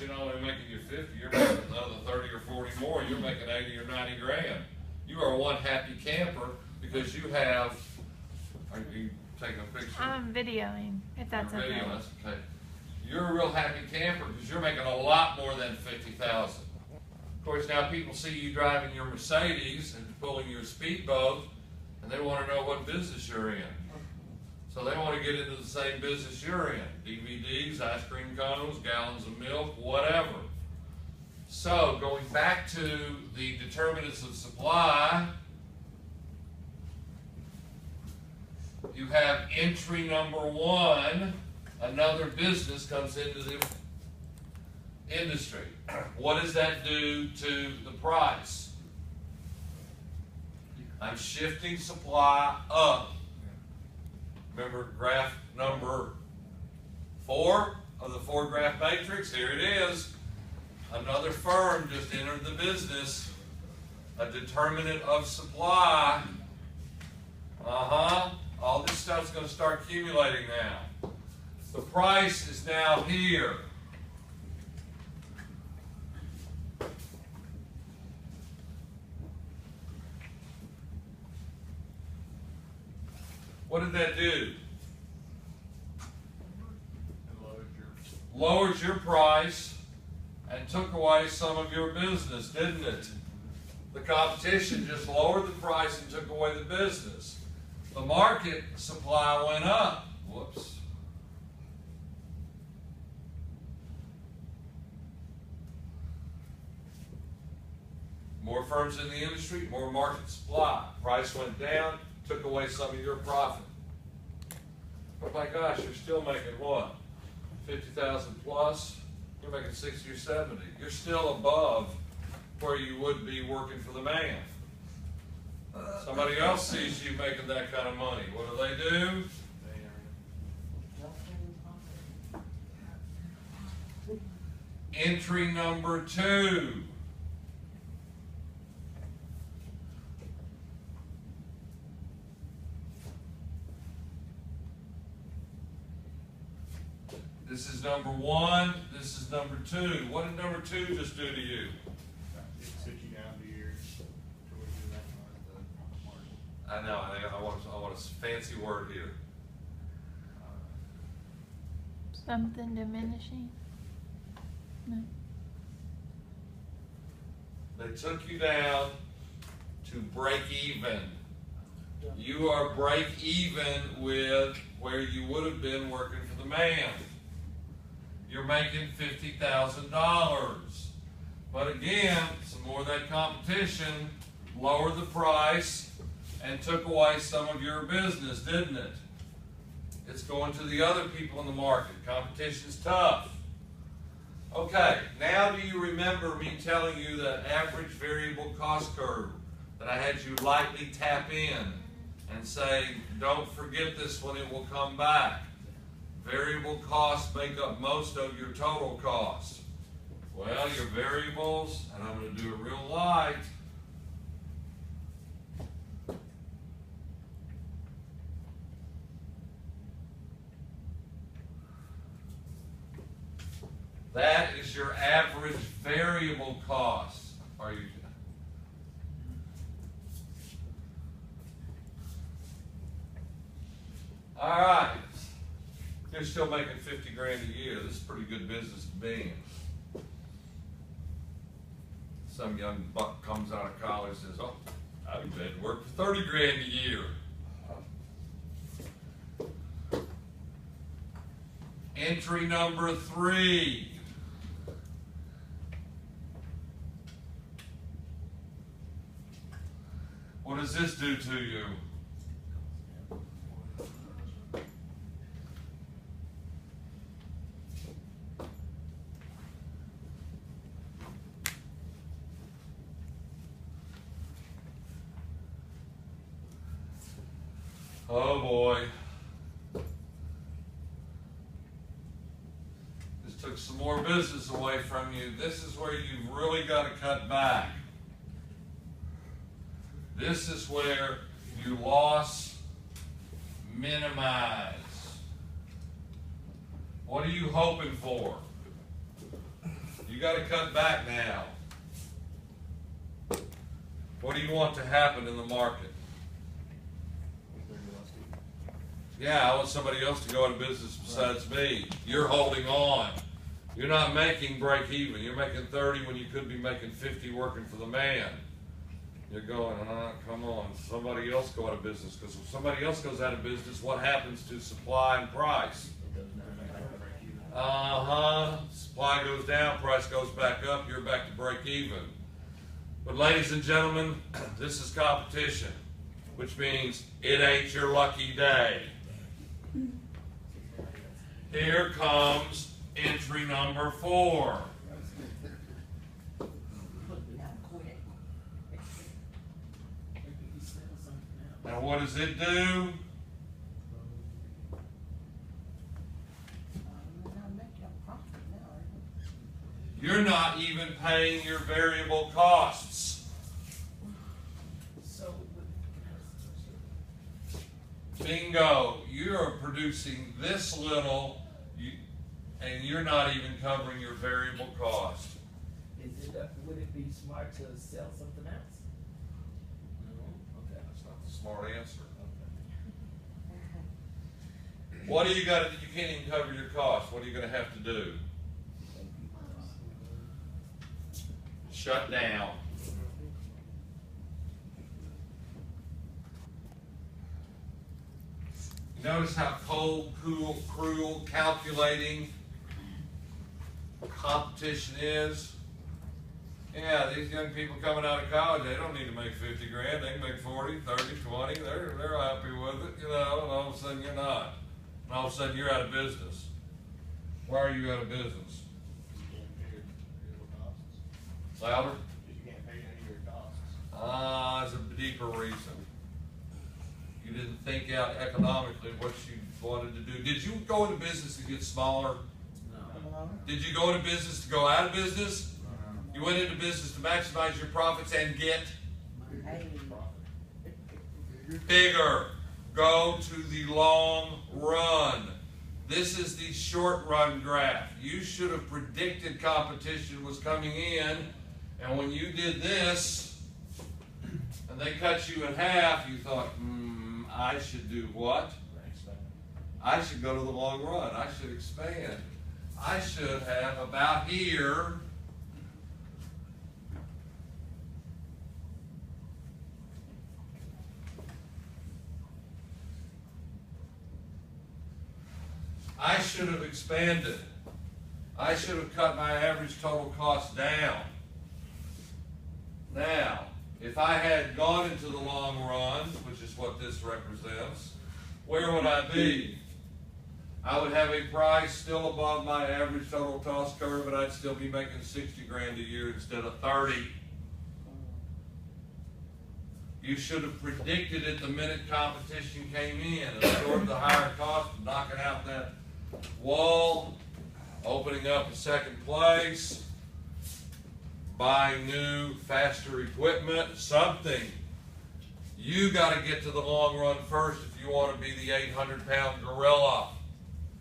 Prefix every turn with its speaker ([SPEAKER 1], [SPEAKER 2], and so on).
[SPEAKER 1] you're not only making you 50, you're making another 30 or 40 more. You're making 80 or 90 grand. You are one happy camper because you have, are you taking a picture?
[SPEAKER 2] I'm videoing, if that's okay.
[SPEAKER 1] That's okay. You're a real happy camper because you're making a lot more than 50,000. Of course, now people see you driving your Mercedes and pulling your speedboat, and they want to know what business you're in. So they want to get into the same business you're in. DVDs, ice cream cones, gallons of milk, whatever. So going back to the determinants of supply, you have entry number one, another business comes into the industry. What does that do to the price? I'm shifting supply up. Remember graph number 4 of the 4-graph matrix? Here it is. Another firm just entered the business. A determinant of supply. All this stuff's going to start accumulating now. The price is now here. What did that do? Lowered your price and took away some of your business, didn't it? The competition just lowered the price and took away the business. The market supply went up. Whoops. More firms in the industry, more market supply. Price went down, took away some of your profit. But my gosh, you're still making what? 50,000 plus? You're making 60 or 70. You're still above where you would be working for the man. Somebody else sees you making that kind of money. What do? Entry number 2. This is number 1. This is number 2. What did number 2 just do to you?
[SPEAKER 3] It took you down to your to where you recognize the margin.
[SPEAKER 1] I know. I want a fancy word here.
[SPEAKER 2] Something diminishing? No.
[SPEAKER 1] They took you down to break even. You are break even with where you would have been working for the man. You're making $50,000. But again, some more of that competition lowered the price and took away some of your business, didn't it? It's going to the other people in the market. Competition's tough. Okay, now do you remember me telling you the average variable cost curve that I had you lightly tap in and say, don't forget this one, it will come back. Variable costs make up most of your total cost. Well, your variables, and I'm going to do it real light. That is your average variable cost. Are you? All right. You're still making 50 grand a year. This is pretty good business to be in. Some young buck comes out of college and says, oh, I'd be glad to work for 30 grand a year. Entry number 3. What does this do to you? Oh boy. This took some more business away from you. This is where you've really got to cut back. This is where you loss minimize. What are you hoping for? got to cut back now. What do you want to happen in the market? Yeah, I want somebody else to go out of business besides me. You're holding on. You're not making break even. You're making 30 when you could be making 50 working for the man. You're going, come on, somebody else go out of business. Because if somebody else goes out of business, what happens to supply and price? Supply goes down, price goes back up, you're back to break even. But ladies and gentlemen, this is competition, which means it ain't your lucky day. Here comes entry number 4. Now what does it do? You're not even paying your variable costs. Bingo, you're producing this little, and you're not even covering your variable cost.
[SPEAKER 4] Would it be smart to sell something else? No? Okay.
[SPEAKER 1] That's not the smart answer. What do you got to do? You can't even cover your costs. What are you going to have to do? Shut down. Notice how cold, cool, cruel, calculating competition is. Yeah, these young people coming out of college, they don't need to make 50 grand. They can make 40, 30, 20. They're happy with it, and all of a sudden you're not. And all of a sudden you're out of business. Why are you out of business? Louder?
[SPEAKER 3] You can't pay any of your costs.
[SPEAKER 1] There's a deeper reason. You didn't think out economically what you wanted to do. Did you go into business to get smaller?
[SPEAKER 4] No.
[SPEAKER 1] Did you go into business to go out of business? You went into business to maximize your profits and get bigger. Go to the long run. This is the short run graph. You should have predicted competition was coming in, and when you did this, and they cut you in half, you thought, I should do what? I should go to the long run. I should expand. I should have about here. I should have expanded. I should have cut my average total cost down. Now, if I had gone into the long run, which is what this represents, where would I be? I would have a price still above my average total cost curve, but I'd still be making 60 grand a year instead of 30. You should have predicted it the minute competition came in, absorbed the higher cost, knocking out that wall, opening up a second place, buying new, faster equipment, something. You got to get to the long run first if you want to be the 800-pound gorilla.